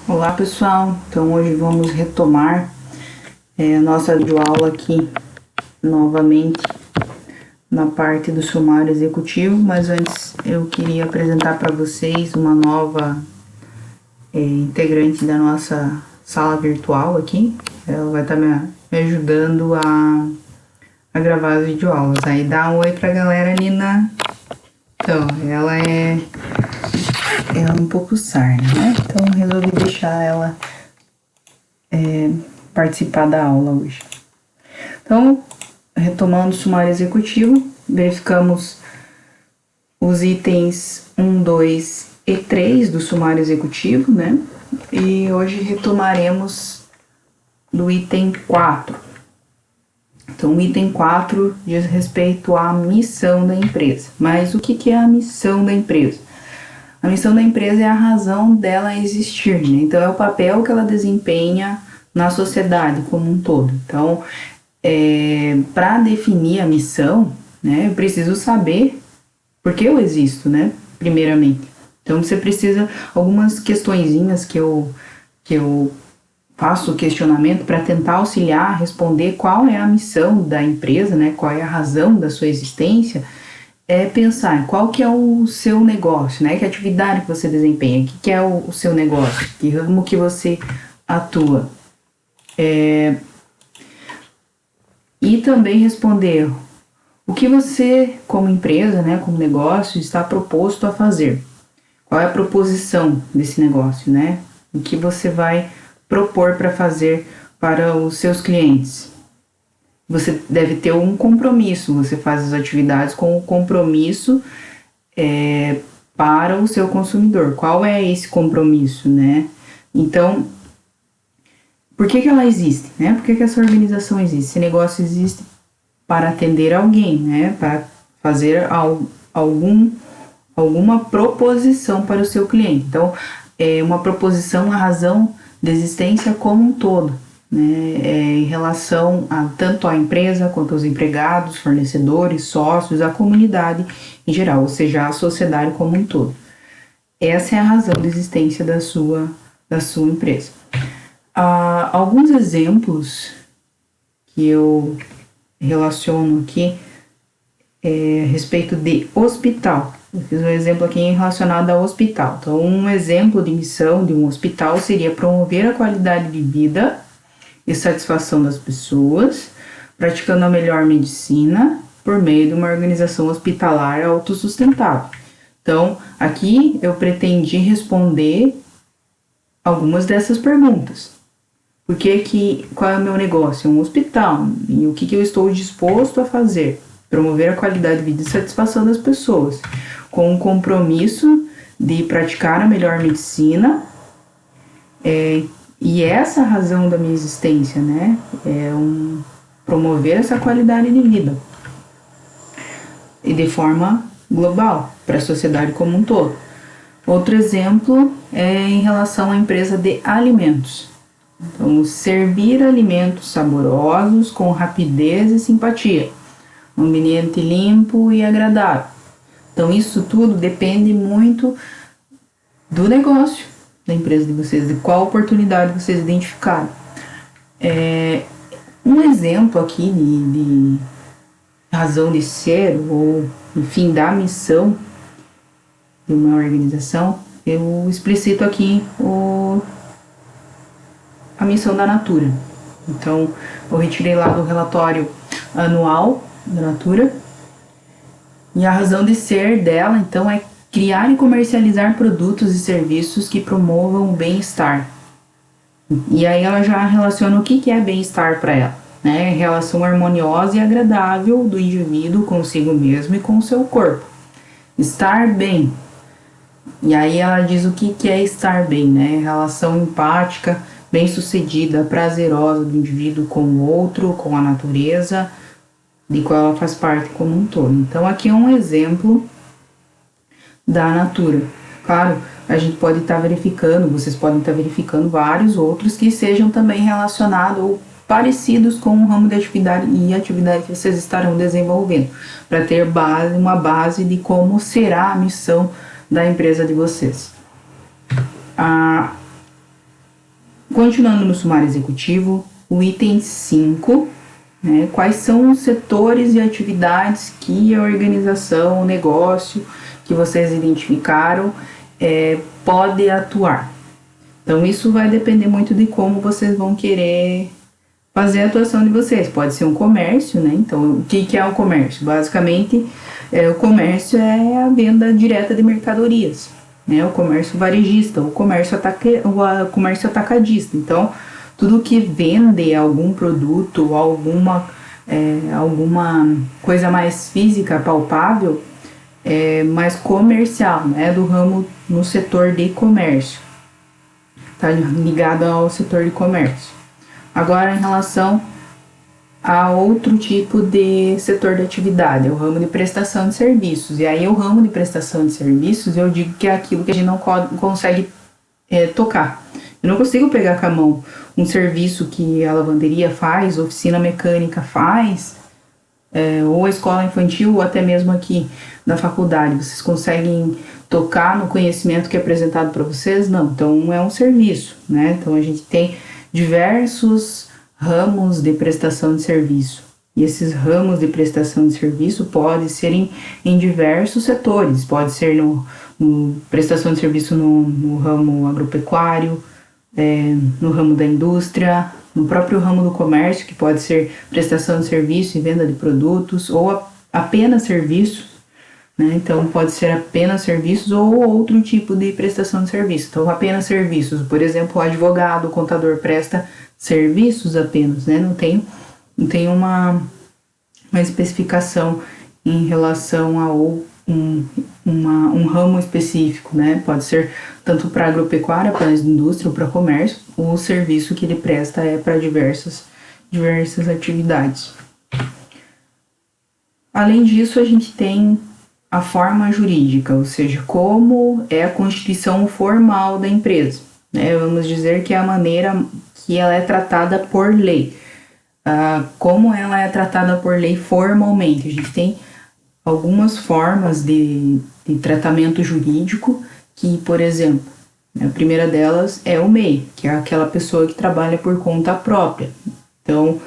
Olá pessoal, então hoje vamos retomar a nossa videoaula aqui novamente na parte do sumário executivo, mas antes eu queria apresentar para vocês uma nova integrante da nossa sala virtual aqui. Ela vai estar me ajudando a gravar as videoaulas. Aí dá um oi pra galera, Nina. Então, ela é um pouco sarna, né? Então resolvi deixar ela participar da aula hoje. Então, retomando o sumário executivo, verificamos os itens 1, 2 e 3 do sumário executivo, né? E hoje retomaremos do item 4. Então, o item 4 diz respeito à missão da empresa. Mas o que é a missão da empresa? A missão da empresa é a razão dela existir, né? Então, é o papel que ela desempenha na sociedade como um todo. Então, para definir a missão, né, eu preciso saber por que eu existo, né, primeiramente. Então, você precisa, algumas questõezinhas que eu faço questionamento para tentar auxiliar a responder qual é a missão da empresa, né, qual é a razão da sua existência, pensar qual que é o seu negócio, né, que atividade que você desempenha, o que é o seu negócio, que ramo que você atua. E também responder o que você, como empresa, né, como negócio, está proposto a fazer. Qual é a proposição desse negócio, né? O que você vai propor para fazer para os seus clientes. Você deve ter um compromisso, você faz as atividades com o compromisso para o seu consumidor. Qual é esse compromisso, né? Então, por que ela existe, né? Por que essa organização existe? Esse negócio existe para atender alguém, né? Para fazer alguma proposição para o seu cliente. Então, é uma proposição, a razão de existência como um todo, né? Em relação a tanto à empresa quanto aos empregados, fornecedores, sócios, a comunidade em geral, ou seja, a sociedade como um todo. Essa é a razão de existência da sua empresa. Alguns exemplos que eu relaciono aqui a respeito de hospital. Eu fiz um exemplo aqui relacionado ao hospital. Então, um exemplo de missão de um hospital seria promover a qualidade de vida e satisfação das pessoas, praticando a melhor medicina por meio de uma organização hospitalar autossustentável. Então, aqui eu pretendi responder algumas dessas perguntas. Qual é o meu negócio? É um hospital. E o que eu estou disposto a fazer? Promover a qualidade de vida e satisfação das pessoas, com o compromisso de praticar a melhor medicina. E essa é a razão da minha existência, né? Promover essa qualidade de vida. E de forma global, para a sociedade como um todo. Outro exemplo é em relação à empresa de alimentos. Então, servir alimentos saborosos com rapidez e simpatia, um ambiente limpo e agradável. Então, isso tudo depende muito do negócio da empresa de vocês, de qual oportunidade vocês identificaram. Um exemplo aqui de razão de ser, ou enfim, da missão de uma organização, eu explicito aqui a missão da Natura. Então, eu retirei lá do relatório anual da Natura. E a razão de ser dela, então, é criar e comercializar produtos e serviços que promovam o bem-estar. E aí ela já relaciona o que é bem-estar para ela, né? Relação harmoniosa e agradável do indivíduo consigo mesmo e com o seu corpo. Estar bem. E aí ela diz o que é estar bem, né? Relação empática, bem-sucedida, prazerosa do indivíduo com o outro, com a natureza, de qual ela faz parte como um todo. Então, aqui é um exemplo da Natura. Claro, a gente pode estar verificando, vocês podem estar verificando vários outros que sejam também relacionados ou parecidos com o ramo de atividade e atividade que vocês estarão desenvolvendo, para ter uma base de como será a missão da empresa de vocês. Continuando no sumário executivo, o item 5, né, quais são os setores e atividades que a organização, o negócio que vocês identificaram pode atuar. Então, isso vai depender muito de como vocês vão querer fazer a atuação de vocês. Pode ser um comércio, né? Então, o que é o comércio? Basicamente, o comércio é a venda direta de mercadorias, né? O comércio varejista, o comércio atacadista. Então, tudo que vende algum produto, alguma coisa mais física, palpável, mais comercial, né? Do ramo no setor de comércio. Está ligado ao setor de comércio. Agora, em relação a outro tipo de setor de atividade, é o ramo de prestação de serviços. E aí, o ramo de prestação de serviços, eu digo que é aquilo que a gente não consegue tocar. Eu não consigo pegar com a mão um serviço que a lavanderia faz, oficina mecânica faz, ou a escola infantil, ou até mesmo aqui na faculdade. Vocês conseguem tocar no conhecimento que é apresentado para vocês? Não. Então, é um serviço, né? Então, a gente tem diversos ramos de prestação de serviço. E esses ramos de prestação de serviço podem ser em diversos setores. Pode ser no prestação de serviço no ramo agropecuário, no ramo da indústria, no próprio ramo do comércio, que pode ser prestação de serviço e venda de produtos, ou apenas serviços, né? Então, pode ser apenas serviços ou outro tipo de prestação de serviço. Então, apenas serviços, por exemplo, o advogado, o contador presta serviços apenas, né? Não tem uma especificação em relação a um ramo específico, né? Pode ser tanto para agropecuária, para a indústria ou para comércio. O serviço que ele presta é para diversas atividades. Além disso, a gente tem a forma jurídica, ou seja, como é a constituição formal da empresa, né? Vamos dizer que é a maneira que ela é tratada por lei. Como ela é tratada por lei formalmente. A gente tem algumas formas de tratamento jurídico que, por exemplo, a primeira delas é o MEI, que é aquela pessoa que trabalha por conta própria. Então,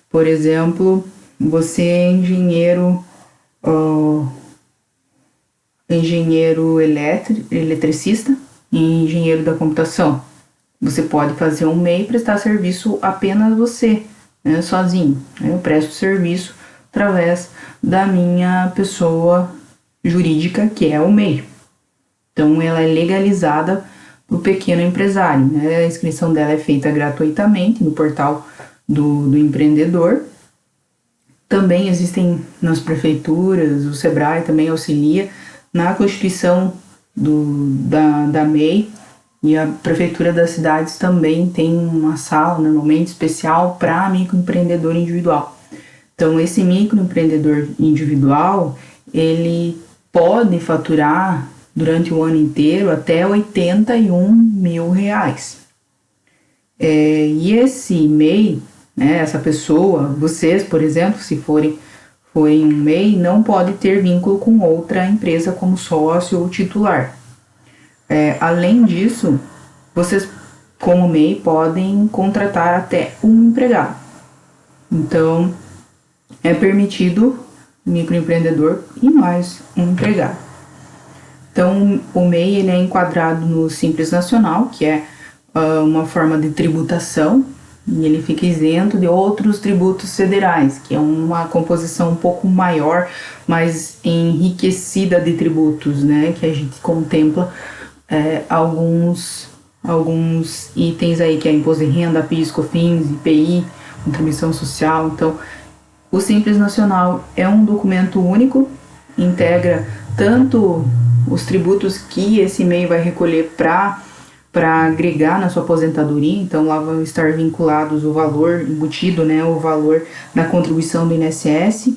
por exemplo, você é engenheiro eletricista e engenheiro da computação. Você pode fazer um MEI e prestar serviço apenas você, né, sozinho. Eu presto serviço através da minha pessoa jurídica, que é o MEI. Então, ela é legalizada para o pequeno empresário, né? A inscrição dela é feita gratuitamente no portal do empreendedor. Também existem nas prefeituras, o SEBRAE também auxilia na constituição da MEI, e a prefeitura das cidades também tem uma sala normalmente especial para microempreendedor individual. Então, esse microempreendedor individual, ele pode faturar durante o ano inteiro até R$81 mil. E esse MEI, né, essa pessoa, vocês, por exemplo, se forem um MEI, não pode ter vínculo com outra empresa como sócio ou titular. Além disso, vocês, como MEI, podem contratar até um empregado. Então, é permitido microempreendedor e mais um empregado. Então, o MEI ele é enquadrado no Simples Nacional, que é uma forma de tributação, e ele fica isento de outros tributos federais, que é uma composição um pouco maior, mais enriquecida de tributos, né? Que a gente contempla alguns itens aí, que é imposto de renda, PIS, COFINS, IPI, contribuição social. Então, o Simples Nacional é um documento único, integra tanto os tributos que esse MEI vai recolher para agregar na sua aposentadoria. Então, lá vão estar vinculados o valor embutido, né, o valor da contribuição do INSS,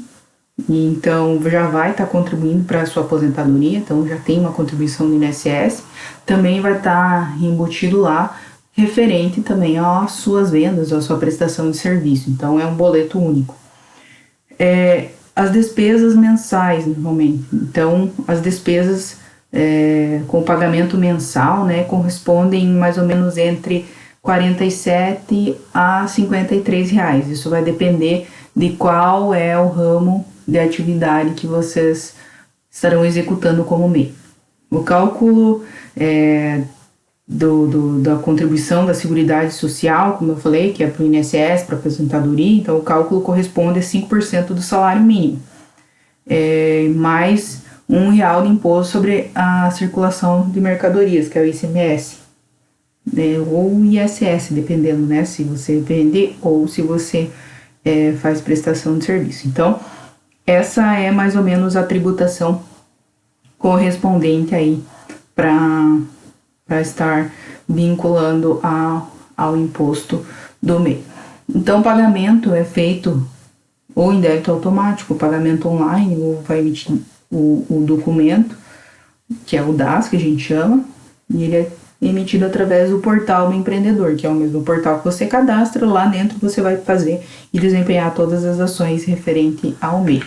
e então já vai estar contribuindo para a sua aposentadoria, então já tem uma contribuição do INSS. Também vai estar embutido lá referente também às suas vendas, à sua prestação de serviço. Então, é um boleto único. As despesas mensais, normalmente. Então, as despesas com pagamento mensal, né, correspondem mais ou menos entre 47 a 53 reais. Isso vai depender de qual é o ramo de atividade que vocês estarão executando como MEI. O cálculo da contribuição da Seguridade Social, como eu falei, que é para o INSS, para a aposentadoria, então o cálculo corresponde a 5% do salário mínimo, mais R$ 1 de imposto sobre a circulação de mercadorias, que é o ICMS, ou ISS, dependendo, né, se você vende ou se você faz prestação de serviço. Então, essa é mais ou menos a tributação correspondente aí para estar vinculando ao imposto do MEI. Então, o pagamento é feito ou em débito automático, pagamento online, ou vai emitir o documento, que é o DAS, que a gente chama, e ele é emitido através do portal do empreendedor, que é o mesmo portal que você cadastra. Lá dentro você vai fazer e desempenhar todas as ações referente ao MEI.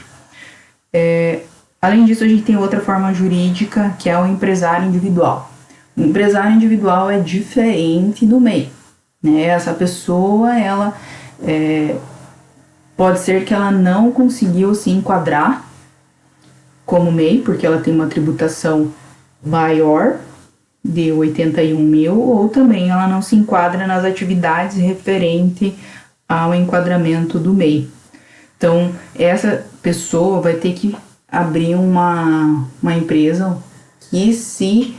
Além disso, a gente tem outra forma jurídica, que é o empresário individual. O empresário individual é diferente do MEI, né? Essa pessoa, ela pode ser que ela não conseguiu se enquadrar como MEI, porque ela tem uma tributação maior de 81 mil, ou também ela não se enquadra nas atividades referente ao enquadramento do MEI. Então, essa pessoa vai ter que abrir uma empresa que se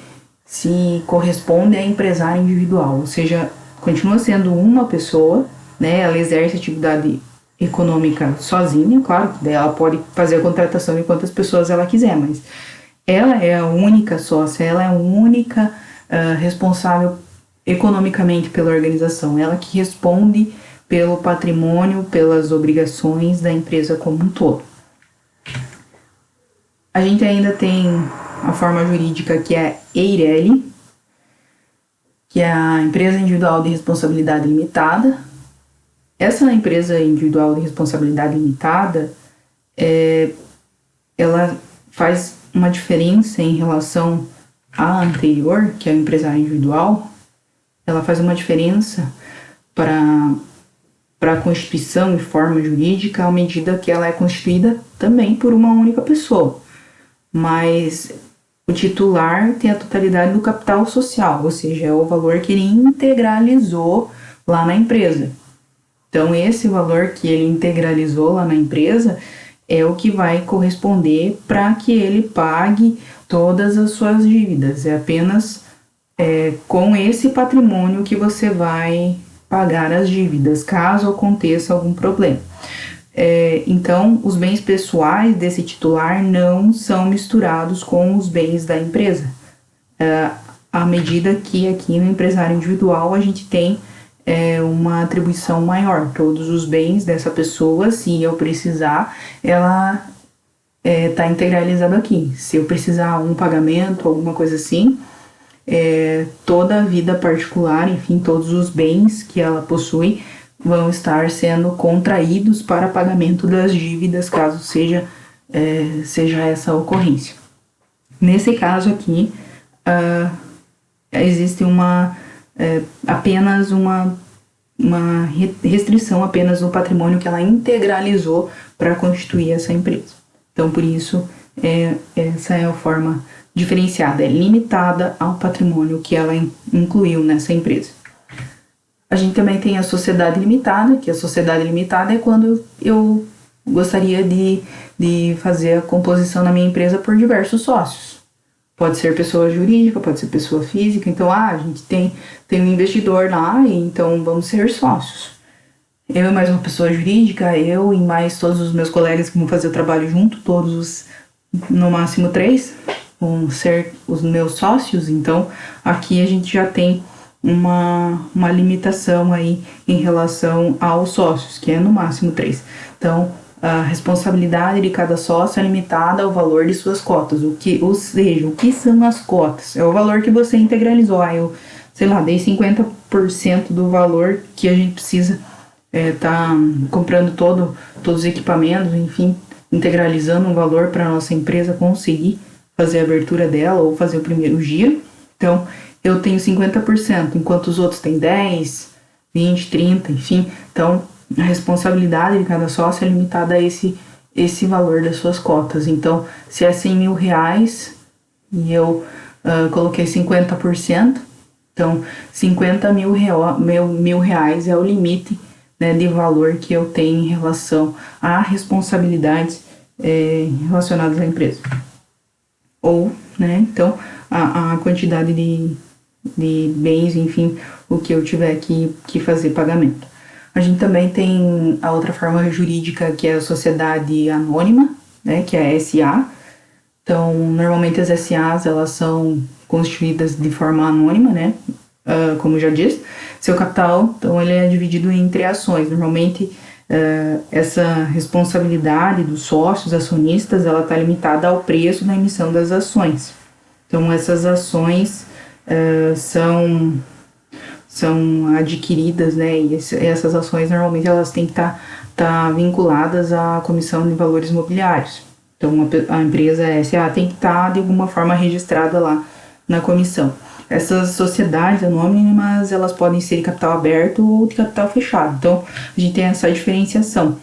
corresponde a empresário individual, ou seja, continua sendo uma pessoa, né? Ela exerce atividade econômica sozinha, claro que ela pode fazer a contratação de quantas pessoas ela quiser, mas ela é a única sócia, ela é a única responsável economicamente pela organização, ela que responde pelo patrimônio, pelas obrigações da empresa como um todo. A gente ainda tem a forma jurídica que é EIRELI, que é a Empresa Individual de Responsabilidade Limitada. Essa empresa individual de responsabilidade limitada, ela faz uma diferença em relação à anterior, que é o empresário individual. Ela faz uma diferença para a constituição e forma jurídica à medida que ela é constituída também por uma única pessoa. Mas o titular tem a totalidade do capital social, ou seja, é o valor que ele integralizou lá na empresa. Então, esse valor que ele integralizou lá na empresa é o que vai corresponder para que ele pague todas as suas dívidas. É apenas com esse patrimônio que você vai pagar as dívidas, caso aconteça algum problema. Então, os bens pessoais desse titular não são misturados com os bens da empresa. À medida que aqui no empresário individual a gente tem uma atribuição maior. Todos os bens dessa pessoa, se eu precisar, ela está integralizado aqui. Se eu precisar um pagamento, alguma coisa assim, toda a vida particular, enfim, todos os bens que ela possui vão estar sendo contraídos para pagamento das dívidas, caso seja essa a ocorrência. Nesse caso aqui, existe apenas uma restrição apenas no patrimônio que ela integralizou para constituir essa empresa. Então, por isso, essa é a forma diferenciada, é limitada ao patrimônio que ela incluiu nessa empresa. A gente também tem a sociedade limitada, que a sociedade limitada é quando eu gostaria de fazer a composição na minha empresa por diversos sócios. Pode ser pessoa jurídica, pode ser pessoa física. Então, a gente tem um investidor lá, e então vamos ser sócios. Eu e mais uma pessoa jurídica, eu e mais todos os meus colegas que vão fazer o trabalho junto, todos no máximo 3, vão ser os meus sócios. Então, aqui a gente já tem uma limitação aí em relação aos sócios, que é no máximo 3. Então, a responsabilidade de cada sócio é limitada ao valor de suas cotas. Ou seja, o que são as cotas? É o valor que você integralizou. Eu, dei 50% do valor que a gente precisa tá comprando todos os equipamentos, enfim, integralizando um valor para a nossa empresa conseguir fazer a abertura dela ou fazer o primeiro giro. Então, eu tenho 50%, enquanto os outros têm 10, 20, 30, enfim. Então, a responsabilidade de cada sócio é limitada a esse valor das suas cotas. Então, se é 100 mil reais e eu coloquei 50%, então 50 mil reais é o limite, né, de valor que eu tenho em relação a responsabilidades relacionadas à empresa. Ou, né, então, a quantidade de bens, enfim, o que eu tiver que fazer pagamento. A gente também tem a outra forma jurídica, que é a sociedade anônima, né, que é a SA. Então, normalmente as SAs, elas são constituídas de forma anônima, né, como já disse. Seu capital, então, ele é dividido entre ações. Normalmente, essa responsabilidade dos sócios acionistas, ela está limitada ao preço da emissão das ações. Então, essas ações são adquiridas, né, e essas ações normalmente elas têm que estar vinculadas à Comissão de Valores Mobiliários. Então, a empresa SA tem que estar de alguma forma registrada lá na comissão. Essas sociedades anônimas, elas podem ser de capital aberto ou de capital fechado. Então, a gente tem essa diferenciação.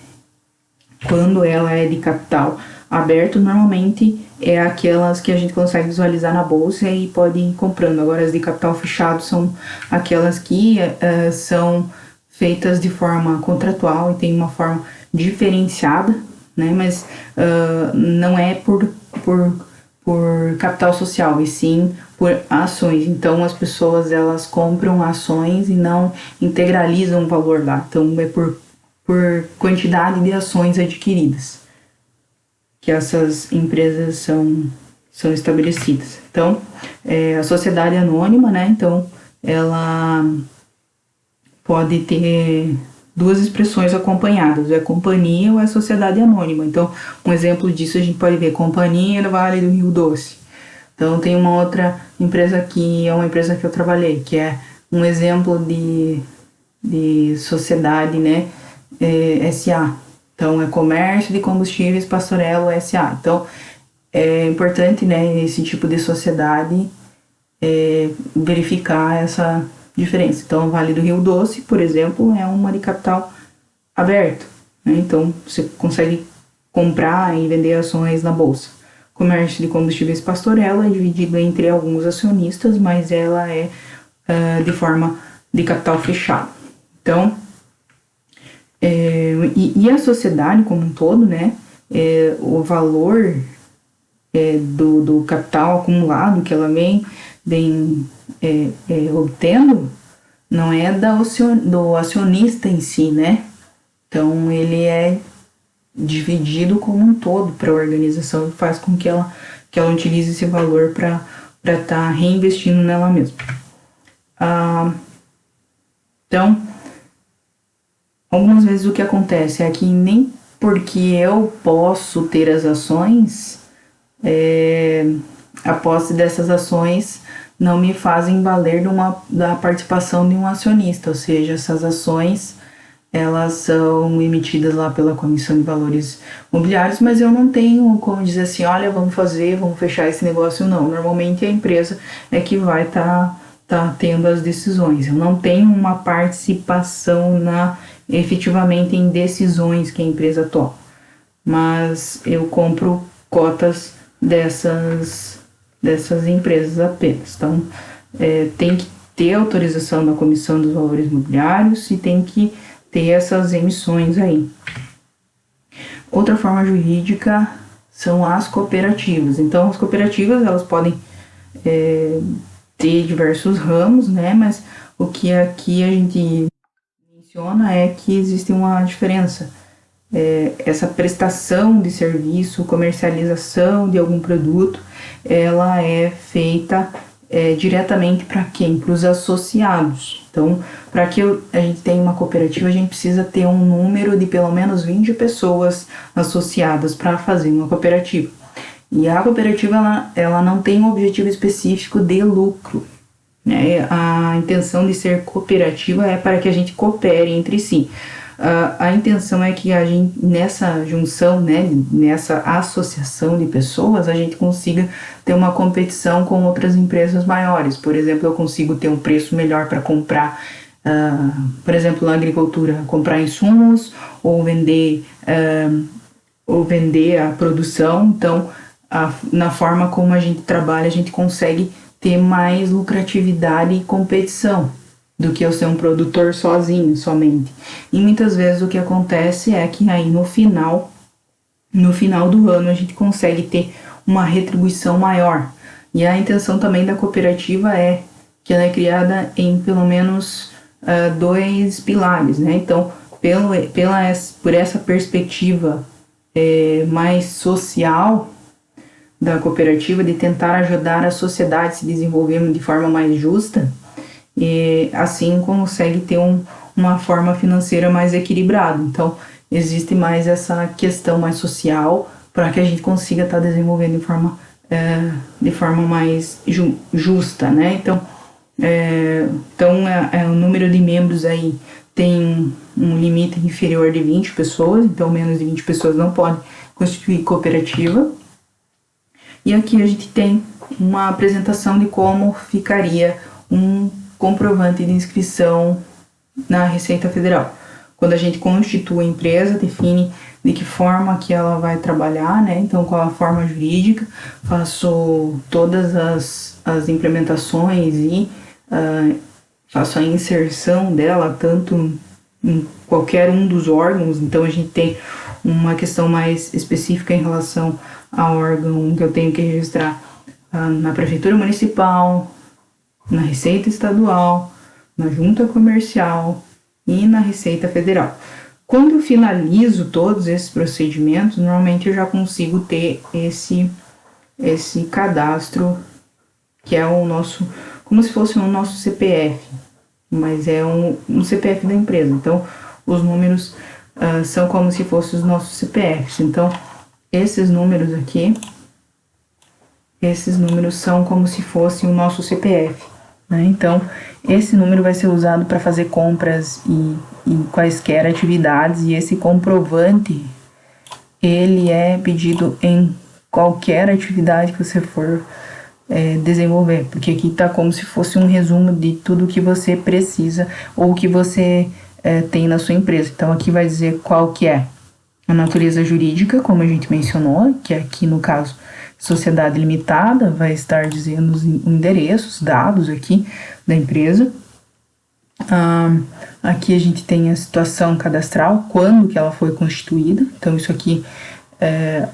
Quando ela é de capital aberto, normalmente é aquelas que a gente consegue visualizar na bolsa e pode ir comprando. Agora, as de capital fechado são aquelas que são feitas de forma contratual e tem uma forma diferenciada, né? Mas não é por capital social, e sim por ações. Então, as pessoas, elas compram ações e não integralizam o valor lá. Então, é por quantidade de ações adquiridas que essas empresas são estabelecidas. Então, a sociedade anônima, né? Então, ela pode ter duas expressões acompanhadas, é companhia ou é sociedade anônima. Então, um exemplo disso a gente pode ver Companhia do Vale do Rio Doce. Então, tem uma outra empresa que é uma empresa que eu trabalhei, que é um exemplo de sociedade, né? SA. Então, é Comércio de Combustíveis Pastorello SA. Então, é importante, né, esse tipo de sociedade verificar essa diferença. Então, Vale do Rio Doce, por exemplo, é uma de capital aberto, né? Então, você consegue comprar e vender ações na bolsa. Comércio de Combustíveis Pastorello é dividido entre alguns acionistas, mas ela é de forma de capital fechado. Então, e a sociedade como um todo, né, o valor do capital acumulado que ela vem obtendo não é do acionista em si, né? Então, ele é dividido como um todo para a organização e faz com que ela utilize esse valor para estar reinvestindo nela mesma. Então, algumas vezes o que acontece é que nem porque eu posso ter as ações, a posse dessas ações não me fazem valer da participação de um acionista, ou seja, essas ações elas são emitidas lá pela Comissão de Valores Mobiliários, mas eu não tenho como dizer assim, olha, vamos fechar esse negócio, não. Normalmente a empresa é que vai estar tendo as decisões. Eu não tenho uma participação efetivamente em decisões que a empresa toma, mas eu compro cotas dessas empresas apenas. Então, tem que ter autorização da Comissão dos Valores Mobiliários e tem que ter essas emissões aí. Outra forma jurídica são as cooperativas. Então, as cooperativas, elas podem ter diversos ramos, né? Mas o que aqui a gente menciona é que existe uma diferença. Essa prestação de serviço, comercialização de algum produto, ela é feita diretamente para quem? Para os associados. Então, para que a gente tenha uma cooperativa, a gente precisa ter um número de pelo menos 20 pessoas associadas para fazer uma cooperativa. E a cooperativa, ela não tem um objetivo específico de lucro, né? A intenção de ser cooperativa é para que a gente coopere entre si. A intenção é que a gente, nessa junção, né, nessa associação de pessoas, a gente consiga ter uma competição com outras empresas maiores. Por exemplo, eu consigo ter um preço melhor para comprar, por exemplo, na agricultura, comprar insumos ou vender a produção. Então, na forma como a gente trabalha, a gente consegue ter mais lucratividade e competição do que eu ser um produtor sozinho, somente. E muitas vezes o que acontece é que aí no final do ano a gente consegue ter uma retribuição maior. E a intenção também da cooperativa é que ela é criada em pelo menos dois pilares, né? Então, por essa perspectiva mais social da cooperativa, de tentar ajudar a sociedade a se desenvolver de forma mais justa, e assim consegue ter uma forma financeira mais equilibrada. Então, existe mais essa questão mais social para que a gente consiga estar desenvolvendo de forma mais justa, né? Então, o número de membros aí tem um limite inferior de 20 pessoas, então menos de 20 pessoas não pode constituir cooperativa. E aqui a gente tem uma apresentação de como ficaria um comprovante de inscrição na Receita Federal. Quando a gente constitui a empresa, define de que forma que ela vai trabalhar, né? Então, qual a forma jurídica, faço todas as implementações e faço a inserção dela, tanto em qualquer um dos órgãos. Então, a gente tem uma questão mais específica em relação ao órgão que eu tenho que registrar na Prefeitura Municipal, na Receita Estadual, na Junta Comercial e na Receita Federal. Quando eu finalizo todos esses procedimentos, normalmente eu já consigo ter esse cadastro, que é o nosso, como se fosse o nosso CPF, mas é um CPF da empresa. Então, os números são como se fossem os nossos CPFs. Então, esses números aqui, são como se fosse o nosso CPF. Né? Então, esse número vai ser usado para fazer compras e quaisquer atividades, e esse comprovante, ele é pedido em qualquer atividade que você for desenvolver, porque aqui está como se fosse um resumo de tudo que você precisa ou que você tem na sua empresa. Então, aqui vai dizer qual que é a natureza jurídica, como a gente mencionou, que aqui no caso sociedade limitada, vai estar dizendo os endereços, dados aqui da empresa. Aqui a gente tem a situação cadastral, quando que ela foi constituída. Então isso aqui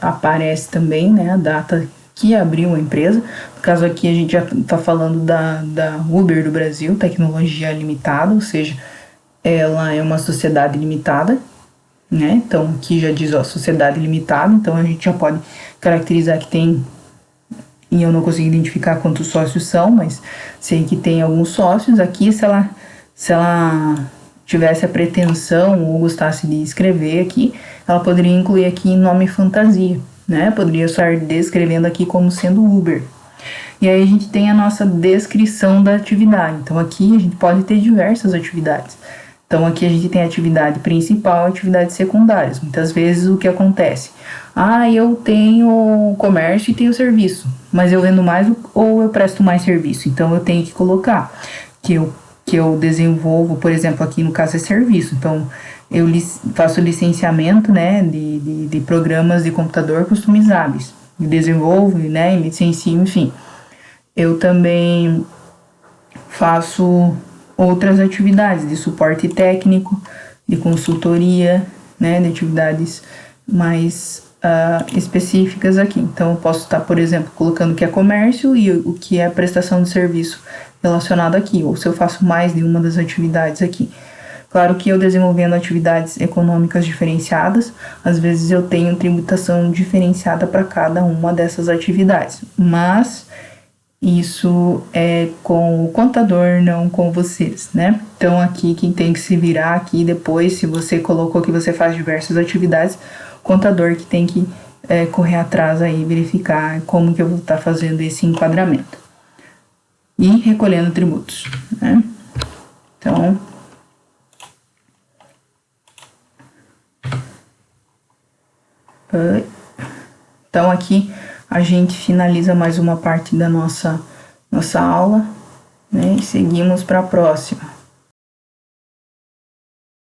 aparece também, né, a data que abriu a empresa. No caso aqui a gente já está falando da Uber do Brasil, tecnologia limitada, ou seja, ela é uma sociedade limitada, né? Então aqui já diz, ó, sociedade limitada, então a gente já pode caracterizar que tem, e eu não consigo identificar quantos sócios são, mas sei que tem alguns sócios. Aqui, se ela tivesse a pretensão ou gostasse de escrever aqui, ela poderia incluir aqui nome fantasia, né? Poderia estar descrevendo aqui como sendo Uber. E aí a gente tem a nossa descrição da atividade. Então aqui a gente pode ter diversas atividades. Então aqui a gente tem a atividade principal e atividades secundárias. Muitas vezes o que acontece? Eu tenho comércio e tenho serviço, mas eu vendo mais ou eu presto mais serviço. Então eu tenho que colocar que eu desenvolvo, por exemplo, aqui no caso é serviço. Então eu faço licenciamento, né, de programas de computador customizáveis. Desenvolvo, né, e licencio, enfim. Eu também faço outras atividades de suporte técnico, de consultoria, né, de atividades mais específicas aqui. Então, eu posso estar, por exemplo, colocando o que é comércio e o que é prestação de serviço relacionado aqui, ou se eu faço mais de uma das atividades aqui. Claro que eu desenvolvendo atividades econômicas diferenciadas, às vezes eu tenho tributação diferenciada para cada uma dessas atividades, mas isso é com o contador, não com vocês, né? Então aqui quem tem que se virar aqui depois, se você colocou que você faz diversas atividades, o contador que tem que correr atrás aí, verificar como que eu vou estar fazendo esse enquadramento. E recolhendo tributos, né? Então, Então aqui a gente finaliza mais uma parte da nossa aula, né? E seguimos para a próxima.